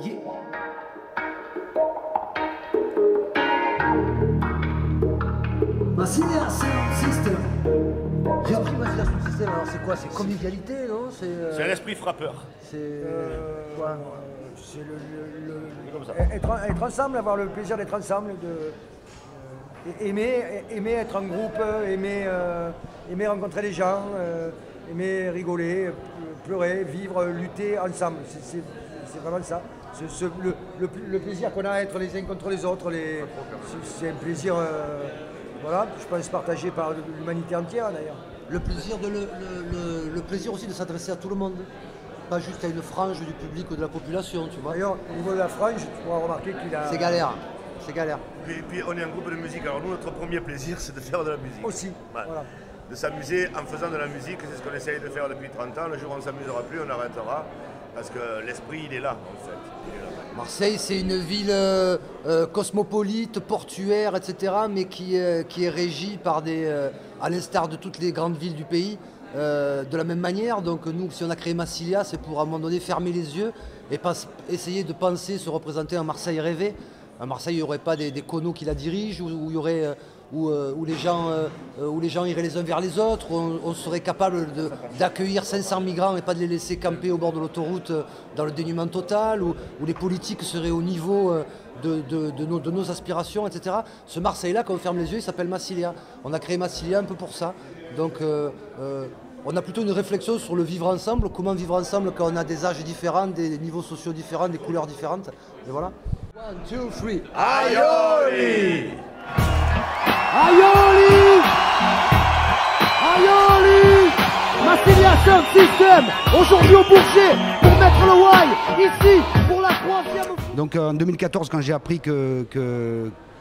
Yeah. Massilia Sound System. J'ai appris Massilia Sound System, alors c'est quoi? C'est convivialité, non? C'est un esprit frappeur. C'est quoi? C'est Comme ça. être ensemble, avoir le plaisir d'être ensemble, aimer être en groupe, aimer rencontrer les gens, aimer rigoler, pleurer, vivre, lutter ensemble. C'est vraiment ça. Le plaisir qu'on a à être les uns contre les autres, c'est un plaisir, voilà, je pense partagé par l'humanité entière d'ailleurs. Le plaisir, le plaisir aussi de s'adresser à tout le monde. Pas juste à une frange du public ou de la population, tu vois. D'ailleurs, au niveau de la frange, tu pourras remarquer qu'il a... C'est galère, c'est galère. Et puis on est un groupe de musique, alors nous notre premier plaisir c'est de faire de la musique. Aussi, Ouais. voilà. De s'amuser en faisant de la musique, c'est ce qu'on essaye de faire depuis 30 ans. Le jour où on ne s'amusera plus, on arrêtera. Parce que l'esprit il est là en fait. Il est là. Marseille, c'est une ville cosmopolite, portuaire, etc., mais qui est régie par à l'instar de toutes les grandes villes du pays, de la même manière. Donc nous, si on a créé Massilia, c'est pour à un moment donné fermer les yeux et essayer de penser, se représenter un Marseille rêvé. À Marseille, il n'y aurait pas des connos qui la dirigent, où il y aurait... Où les gens iraient les uns vers les autres, où on serait capable d'accueillir 500 migrants et pas de les laisser camper au bord de l'autoroute dans le dénuement total, où les politiques seraient au niveau de nos aspirations, etc. Ce Marseille-là, quand on ferme les yeux, il s'appelle Massilia. On a créé Massilia un peu pour ça. Donc on a plutôt une réflexion sur le vivre ensemble, comment vivre ensemble quand on a des âges différents, des niveaux sociaux différents, des couleurs différentes. Et voilà. 1, 2, 3. Aioli! Aioli! Aioli! Massilia Sound System, aujourd'hui au Bourget, pour mettre le Y, ici, pour la 3e fois. Donc en 2014, quand j'ai appris que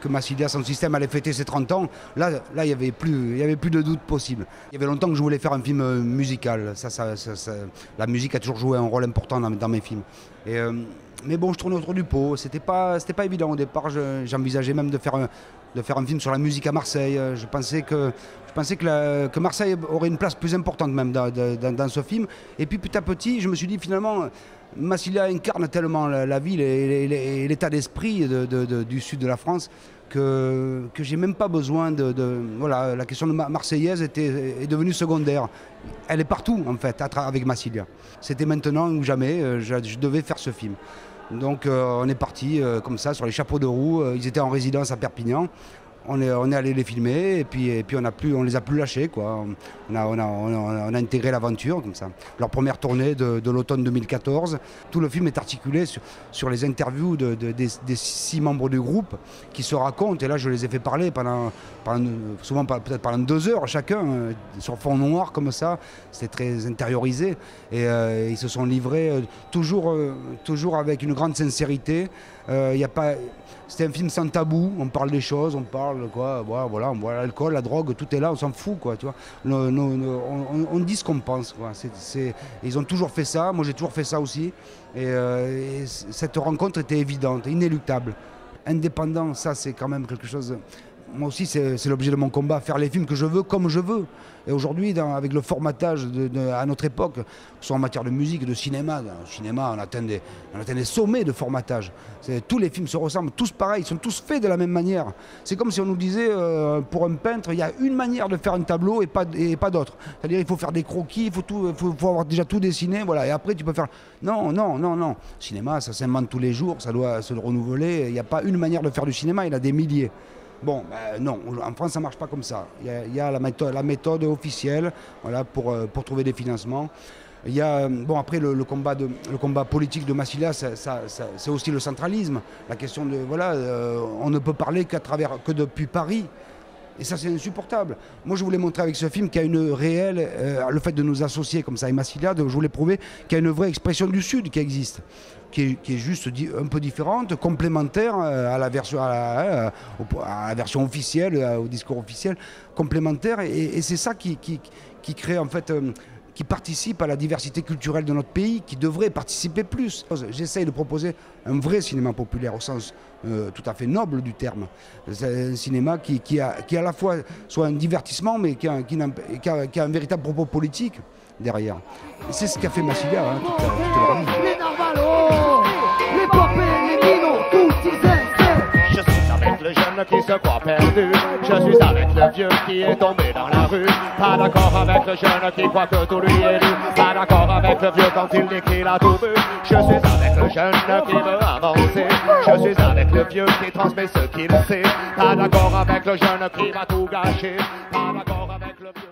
Massilia Sound System allait fêter ses 30 ans, là il n'y avait plus de doute possible. Il y avait longtemps que je voulais faire un film musical. La musique a toujours joué un rôle important dans mes films. Mais bon, je tournais autour du pot. C'était pas évident au départ. J'envisageais même de faire un film sur la musique à Marseille. Je pensais que Marseille aurait une place plus importante même dans ce film. Et puis petit à petit, je me suis dit finalement, Massilia incarne tellement la ville et l'état d'esprit du sud de la France que j'ai même pas besoin voilà, la question de marseillaise est devenue secondaire. Elle est partout en fait avec Massilia. C'était maintenant ou jamais, je devais faire ce film. Donc on est parti comme ça sur les chapeaux de roue. Ils étaient en résidence à Perpignan. On est allé les filmer et puis on les a plus lâchés, quoi. On a intégré l'aventure comme ça. Leur première tournée de l'automne 2014. Tout le film est articulé sur les interviews des 6 membres du groupe qui se racontent. Et là, je les ai fait parler souvent peut-être pendant 2 heures chacun, sur fond noir comme ça. C'était très intériorisé. Et ils se sont livrés toujours avec une grande sincérité. C'était un film sans tabou, on parle des choses, on parle quoi, voilà, on boit l'alcool, la drogue, tout est là, on s'en fout, quoi, tu vois. On dit ce qu'on pense, quoi. Ils ont toujours fait ça, moi j'ai toujours fait ça aussi, et cette rencontre était évidente, inéluctable. Indépendant, ça c'est quand même quelque chose... Moi aussi, c'est l'objet de mon combat, faire les films que je veux, comme je veux. Et aujourd'hui, avec le formatage à notre époque, soit en matière de musique, de cinéma, on atteint des sommets de formatage. Tous les films se ressemblent, tous pareils, ils sont tous faits de la même manière. C'est comme si on nous disait, pour un peintre, il y a une manière de faire un tableau et pas d'autre. C'est-à-dire il faut faire des croquis, il faut avoir déjà tout dessiné, voilà, et après tu peux faire... Non. Le cinéma, ça s'invente tous les jours, ça doit se renouveler. Il n'y a pas une manière de faire du cinéma, il y en a des milliers. Bon, non, en France ça ne marche pas comme ça. Il y a la méthode officielle, voilà, pour trouver des financements. Il y a, bon, après le combat politique de Massilia, c'est aussi le centralisme. La question de, voilà, on ne peut parler que depuis Paris. Et ça, c'est insupportable. Moi, je voulais montrer avec ce film qu'il y a une réelle... le fait de nous associer comme ça avec Massilia, je voulais prouver qu'il y a une vraie expression du Sud qui existe, qui est juste un peu différente, complémentaire à la version officielle, au discours officiel, complémentaire. Et c'est ça qui crée, en fait... qui participe à la diversité culturelle de notre pays, qui devrait participer plus. J'essaye de proposer un vrai cinéma populaire au sens tout à fait noble du terme. C'est un cinéma qui à la fois soit un divertissement, mais qui a un véritable propos politique derrière. C'est ce qu'a fait Massilia toute leur vie. Les Narvalos, les qui se croit perdu. Je suis avec le vieux qui est tombé dans la rue. Pas d'accord avec le jeune qui croit que tout lui est dû. Pas d'accord avec le vieux quand il dit qu'il a tout vu. Je suis avec le jeune qui veut avancer. Je suis avec le vieux qui transmet ce qu'il sait. Pas d'accord avec le jeune qui va tout gâcher. Pas d'accord avec le vieux.